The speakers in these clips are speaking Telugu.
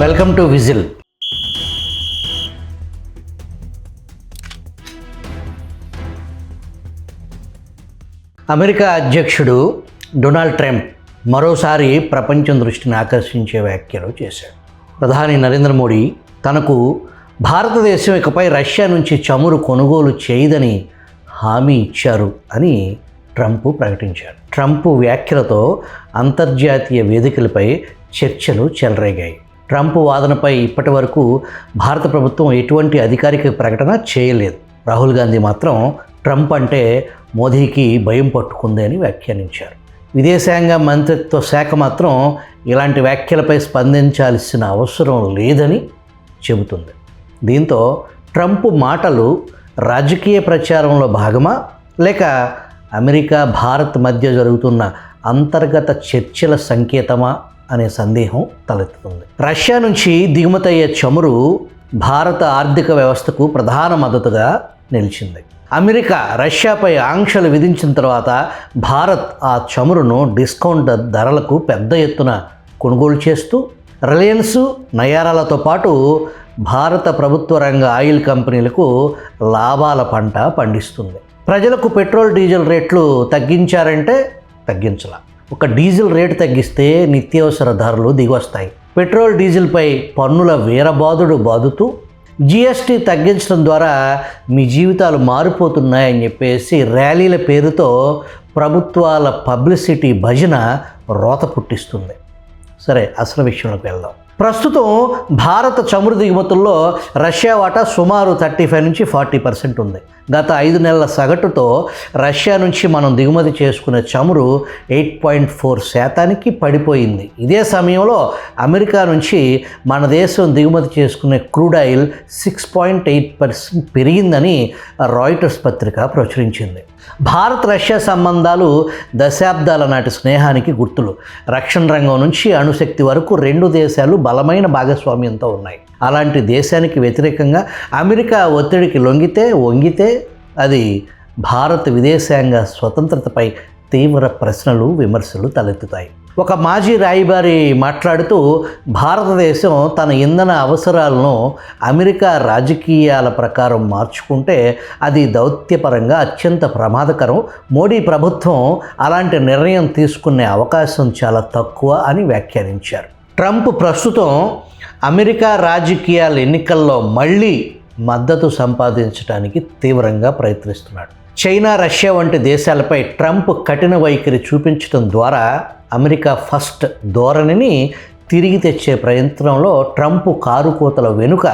Welcome to whistle. అమెరికా అధ్యక్షుడు డొనాల్డ్ ట్రంప్ మరోసారి ప్రపంచం దృష్టిని ఆకర్షించే వ్యాఖ్యలు చేశాడు. ప్రధాని నరేంద్ర మోడీ తనకు భారతదేశం ఇకపై రష్యా నుంచి చమురు కొనుగోలు చేయదని హామీ ఇచ్చారు అని ట్రంప్ ప్రకటించారు. ట్రంప్ వ్యాఖ్యలతో అంతర్జాతీయ వేదికలపై చర్చలు చెలరేగాయి. ట్రంప్ వాదనపై ఇప్పటి వరకు భారత ప్రభుత్వం ఎటువంటి అధికారిక ప్రకటన చేయలేదు. రాహుల్ గాంధీ మాత్రం ట్రంప్ అంటే మోదీకి భయం పట్టుకుంది అని వ్యాఖ్యానించారు. విదేశాంగ మంత్రిత్వ శాఖ మాత్రం ఇలాంటి వ్యాఖ్యలపై స్పందించాల్సిన అవసరం లేదని చెబుతుంది. దీంతో ట్రంప్ మాటలు రాజకీయ ప్రచారంలో భాగమా లేక అమెరికా భారత్ మధ్య జరుగుతున్న అంతర్గత చర్చల సంకేతమా అనే సందేహం తలెత్తుతుంది. రష్యా నుంచి దిగుమతయ్యే చమురు భారత ఆర్థిక వ్యవస్థకు ప్రధాన మద్దతుగా నిలిచింది. అమెరికా రష్యాపై ఆంక్షలు విధించిన తర్వాత భారత్ ఆ చమురును డిస్కౌంట్ ధరలకు పెద్ద ఎత్తున కొనుగోలు చేస్తూ రిలయన్స్, నయారాలతో పాటు భారత ప్రభుత్వ రంగ ఆయిల్ కంపెనీలకు లాభాల పంట పండిస్తుంది. ప్రజలకు పెట్రోల్, డీజిల్ రేట్లు తగ్గించారంటే తగ్గించాల. ఒక డీజిల్ రేటు తగ్గిస్తే నిత్యావసర ధరలు దిగొస్తాయి. పెట్రోల్, డీజిల్పై పన్నుల వీరబాదుడు బాదుతూ జిఎస్టీ తగ్గించడం ద్వారా మీ జీవితాలు మారిపోతున్నాయని చెప్పేసి ర్యాలీల పేరుతో ప్రభుత్వాల పబ్లిసిటీ భజన రోత పుట్టిస్తుంది. సరే, అసలు విషయంలోకి వెళ్దాం. ప్రస్తుతం భారత చమురు దిగుమతుల్లో రష్యా వాటా సుమారు 35 నుంచి 40% ఉంది. గత 5 నెలల సగటుతో రష్యా నుంచి మనం దిగుమతి చేసుకునే చమురు 8.4% పడిపోయింది. ఇదే సమయంలో అమెరికా నుంచి మన దేశం దిగుమతి చేసుకునే క్రూడ్ ఆయిల్ 6.8% పెరిగిందని రాయిటర్స్ పత్రిక ప్రచురించింది. భారత్ రష్యా సంబంధాలు దశాబ్దాల నాటి స్నేహానికి గుర్తులు. రక్షణ రంగం నుంచి అణుశక్తి వరకు రెండు దేశాలు బలమైన భాగస్వామ్యంతో ఉన్నాయి. అలాంటి దేశానికి వ్యతిరేకంగా అమెరికా ఒత్తిడికి వంగితే అది భారత విదేశాంగ స్వతంత్రతపై తీవ్ర ప్రశ్నలు, విమర్శలు తలెత్తుతాయి. ఒక మాజీ రాయబారి మాట్లాడుతూ భారతదేశం తన ఇంధన అవసరాలను అమెరికా రాజకీయాల ప్రకారం మార్చుకుంటే అది దౌత్యపరంగా అత్యంత ప్రమాదకరం. మోడీ ప్రభుత్వం అలాంటి నిర్ణయం తీసుకునే అవకాశం చాలా తక్కువ అని వ్యాఖ్యానించారు. ట్రంప్ ప్రస్తుతం అమెరికా రాజకీయాల ఎన్నికల్లో మళ్ళీ మద్దతు సంపాదించడానికి తీవ్రంగా ప్రయత్నిస్తున్నాడు. చైనా, రష్యా వంటి దేశాలపై ట్రంప్ కఠిన వైఖరి చూపించడం ద్వారా అమెరికా ఫస్ట్ ధోరణిని తిరిగి తెచ్చే ప్రయత్నంలో ట్రంప్ కారుకోతల వెనుక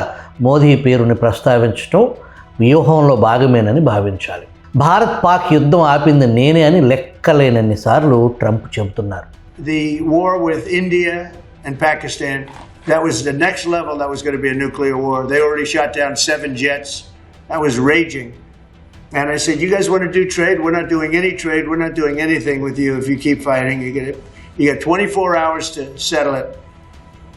మోదీ పేరుని ప్రస్తావించడం వ్యూహంలో భాగమేనని భావించాలి. భారత్ పాక్ యుద్ధం ఆపింది నేనే అని లెక్కలేనన్ని సార్లు ట్రంప్ చెబుతున్నారు. The war with India and Pakistan, that was the next level. That was going to be a nuclear war. They already shot down 7 jets. That was raging. And I said, you guys want to do trade? We're not doing any trade. We're not doing anything with you if you keep fighting. You got 24 hours to settle it.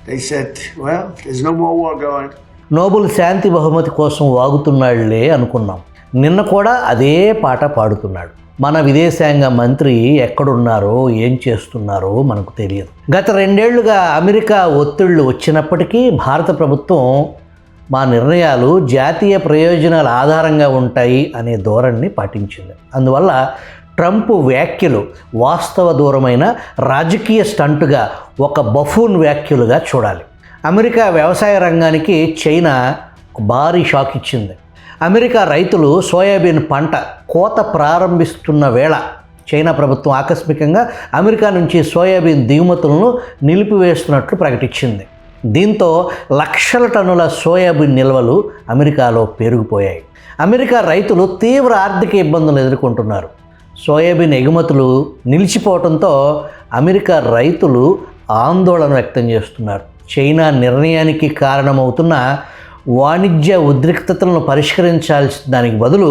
They said, well, there's no more war going. Nobel శాంతి బహుమతి కోసం వాగుతున్నాడులే అనుకున్నాం. నిన్న కూడా అదే పాట పాడుతున్నాడు. మన విదేశాంగ మంత్రి ఎక్కడున్నారో, ఏం చేస్తున్నారో మనకు తెలియదు. గత 2 ఏళ్లుగా అమెరికా ఒత్తిళ్లు వచ్చినప్పటికీ భారత ప్రభుత్వం మా నిర్ణయాలు జాతీయ ప్రయోజనాల ఆధారంగా ఉంటాయి అనే ధోరణిని పాటించింది. అందువల్ల ట్రంప్ వ్యాఖ్యలు వాస్తవ దూరమైన రాజకీయ స్టంటుగా, ఒక బఫూన్ వ్యాఖ్యలుగా చూడాలి. అమెరికా వ్యవసాయ రంగానికి చైనా భారీ షాక్ ఇచ్చింది. అమెరికా రైతులు సోయాబీన్ పంట కోత ప్రారంభిస్తున్న వేళ చైనా ప్రభుత్వం ఆకస్మికంగా అమెరికా నుంచి సోయాబీన్ దిగుమతులను నిలిపివేస్తున్నట్లు ప్రకటించింది. దీంతో లక్షల టన్నుల సోయాబీన్ నిల్వలు అమెరికాలో పెరిగిపోయాయి. అమెరికా రైతులు తీవ్ర ఆర్థిక ఇబ్బందులు ఎదుర్కొంటున్నారు. సోయాబీన్ ఎగుమతులు నిలిచిపోవడంతో అమెరికా రైతులు ఆందోళన వ్యక్తం చేస్తున్నారు. చైనా నిర్ణయానికి కారణమవుతున్న వాణిజ్య ఉద్రిక్తతలను పరిష్కరించాల్సిన దానికి బదులు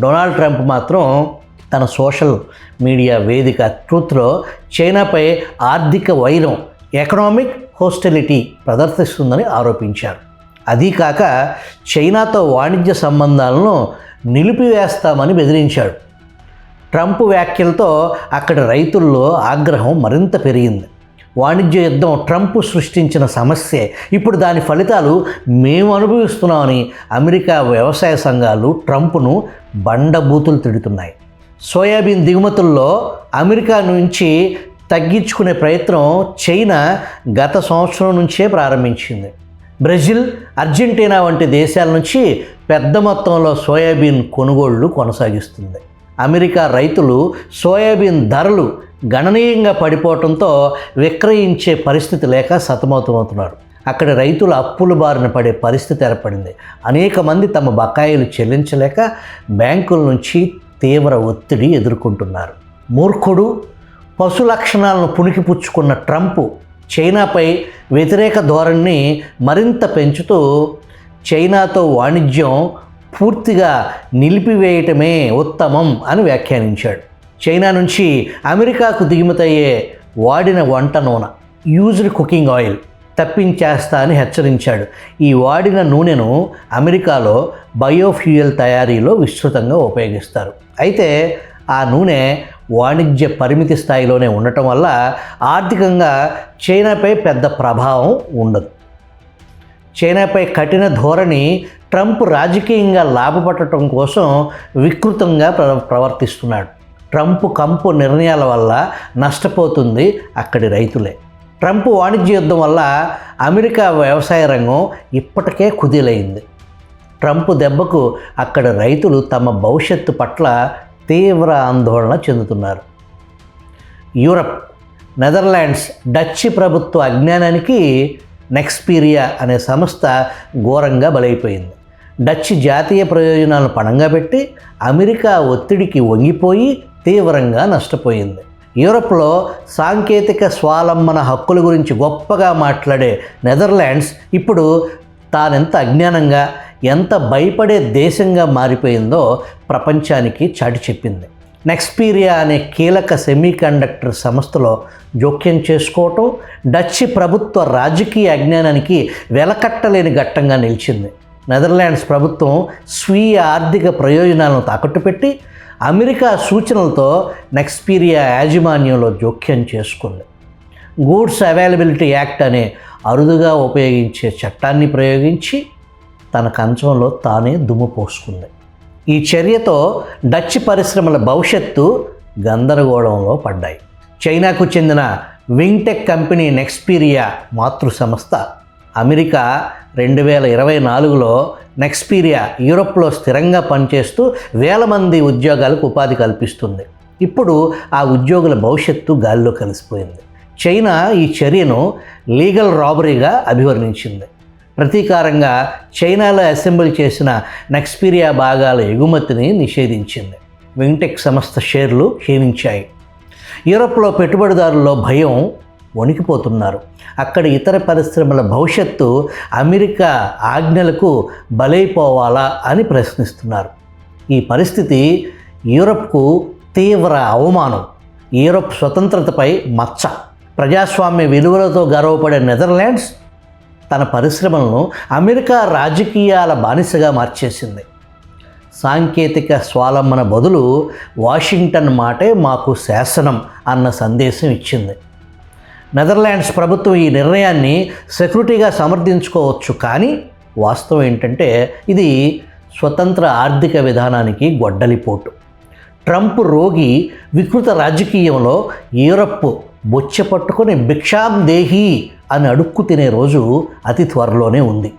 డొనాల్డ్ ట్రంప్ మాత్రం తన సోషల్ మీడియా వేదిక ట్రూత్లో చైనాపై ఆర్థిక వైరం, ఎకనామిక్ హోస్టిలిటీ ప్రదర్శిస్తుందని ఆరోపించారు. అదీ కాక చైనాతో వాణిజ్య సంబంధాలను నిలిపివేస్తామని బెదిరించాడు. ట్రంప్ వ్యాఖ్యలతో అక్కడి రైతుల్లో ఆగ్రహం మరింత పెరిగింది. వాణిజ్య యుద్ధం ట్రంప్ సృష్టించిన సమస్యే. ఇప్పుడు దాని ఫలితాలు మేము అనుభవిస్తున్నామని అమెరికా వ్యవసాయ సంఘాలు ట్రంప్ను బండబూతులు తిడుతున్నాయి. సోయాబీన్ దిగుమతుల్లో అమెరికా నుంచి తగ్గించుకునే ప్రయత్నం చైనా గత సంవత్సరం నుంచే ప్రారంభించింది. బ్రెజిల్, అర్జెంటీనా వంటి దేశాల నుంచి పెద్ద మొత్తంలో సోయాబీన్ కొనుగోళ్లు కొనసాగిస్తుంది. అమెరికా రైతులు సోయాబీన్ ధరలు గణనీయంగా పడిపోవడంతో విక్రయించే పరిస్థితి లేక సతమతమవుతున్నారు. అక్కడి రైతులు అప్పుల బారిన పడే పరిస్థితి ఏర్పడింది. అనేక మంది తమ బకాయిలు చెల్లించలేక బ్యాంకుల నుంచి తీవ్ర ఒత్తిడి ఎదుర్కొంటున్నారు. మూర్ఖుడు, పశు లక్షణాలను పుణికిపుచ్చుకున్న ట్రంప్ చైనాపై వ్యతిరేక ధోరణిని మరింత పెంచుతూ చైనాతో వాణిజ్యం పూర్తిగా నిలిపివేయటమే ఉత్తమం అని వ్యాఖ్యానించాడు. చైనా నుంచి అమెరికాకు దిగుమతయ్యే వాడిన వంట నూనె, యూజ్డ్ కుకింగ్ ఆయిల్ తప్పించేస్తా అని హెచ్చరించాడు. ఈ వాడిన నూనెను అమెరికాలో బయోఫ్యూయల్ తయారీలో విస్తృతంగా ఉపయోగిస్తారు. అయితే ఆ నూనె వాణిజ్య పరిమితి స్థాయిలోనే ఉండటం వల్ల ఆర్థికంగా చైనాపై పెద్ద ప్రభావం ఉండదు. చైనాపై కఠిన ధోరణి ట్రంప్ రాజకీయంగా లాభపడటం కోసం వికృతంగా ప్రవర్తిస్తున్నాడు. ట్రంప్ కంపు నిర్ణయాల వల్ల నష్టపోతుంది అక్కడి రైతులే. ట్రంప్ వాణిజ్య యుద్ధం వల్ల అమెరికా వ్యవసాయ రంగం ఇప్పటికే కుదేలైంది. ట్రంప్ దెబ్బకు అక్కడి రైతులు తమ భవిష్యత్తు పట్ల తీవ్ర ఆందోళన చెందుతున్నారు. యూరప్, నెదర్లాండ్స్, డచ్ ప్రభుత్వ అజ్ఞానానికి నెక్స్పీరియా అనే సంస్థ ఘోరంగా బలైపోయింది. డచ్ జాతీయ ప్రయోజనాలను పణంగా పెట్టి అమెరికా ఒత్తిడికి వంగిపోయి తీవ్రంగా నష్టపోయింది. యూరప్లో సాంకేతిక స్వావలంబన హక్కుల గురించి గొప్పగా మాట్లాడే నెదర్లాండ్స్ ఇప్పుడు తానెంత అజ్ఞానంగా, ఎంత భయపడే దేశంగా మారిపోయిందో ప్రపంచానికి చాటి చెప్పింది. నెక్స్పీరియా అనే కీలక సెమీకండక్టర్ సంస్థలో జోక్యం చేసుకోవటం డచ్ ప్రభుత్వ రాజకీయ అజ్ఞానానికి వెలకట్టలేని ఘట్టంగా నిలిచింది. నెదర్లాండ్స్ ప్రభుత్వం స్వీయ ఆర్థిక ప్రయోజనాలను తాకట్టు పెట్టి అమెరికా సూచనలతో నెక్స్పీరియా యాజమాన్యంలో జోక్యం చేసుకుంది. గూడ్స్ అవైలబిలిటీ యాక్ట్ అనే అరుదుగా ఉపయోగించే చట్టాన్ని ప్రయోగించి తన కంచంలో తానే దుమ్ము పోసుకుంది. ఈ చర్యతో డచ్ పరిశ్రమల భవిష్యత్తు గందరగోళంలో పడ్డాయి. చైనాకు చెందిన వింగ్టెక్ కంపెనీ నెక్స్పీరియా మాతృ సంస్థ అమెరికా 2024లో నెక్స్పీరియా యూరప్లో స్థిరంగా పనిచేస్తూ వేల మంది ఉద్యోగాలకు ఉపాధి కల్పిస్తుంది. ఇప్పుడు ఆ ఉద్యోగుల భవిష్యత్తు గాలిలో కలిసిపోయింది. చైనా ఈ చర్యను లీగల్ రాబరీగా అభివర్ణించింది. ప్రతీకారంగా చైనాలో అసెంబ్లీ చేసిన నెక్స్పీరియా భాగాల ఎగుమతిని నిషేధించింది. వింగ్టెక్ సంస్థ షేర్లు క్షీణించాయి. యూరప్లో పెట్టుబడిదారుల్లో భయం, వణికిపోతున్నారు. అక్కడి ఇతర పరిశ్రమల భవిష్యత్తు అమెరికా ఆజ్ఞలకు బలైపోవాలా అని ప్రశ్నిస్తున్నారు. ఈ పరిస్థితి యూరప్కు తీవ్ర అవమానం. యూరప్ స్వతంత్రతపై మచ్చ. ప్రజాస్వామ్య విలువలతో గర్వపడే నెదర్లాండ్స్ తన పరిశ్రమలను అమెరికా రాజకీయాల బానిసగా మార్చేసింది. సాంకేతిక స్వావలంబన బదులు వాషింగ్టన్ మాటే మాకు శాసనం అన్న సందేశం ఇచ్చింది. నెదర్లాండ్స్ ప్రభుత్వం ఈ నిర్ణయాన్ని సెక్యూరిటీగా సమర్థించుకోవచ్చు, కానీ వాస్తవం ఏంటంటే ఇది స్వతంత్ర ఆర్థిక విధానానికి గొడ్డలిపోటు. ట్రంప్ రోగి వికృత రాజకీయంలో యూరప్ బొచ్చె పట్టుకొని భిక్షాం దేహి అని అడుక్కు తినే రోజు అతి త్వరలోనే ఉంది.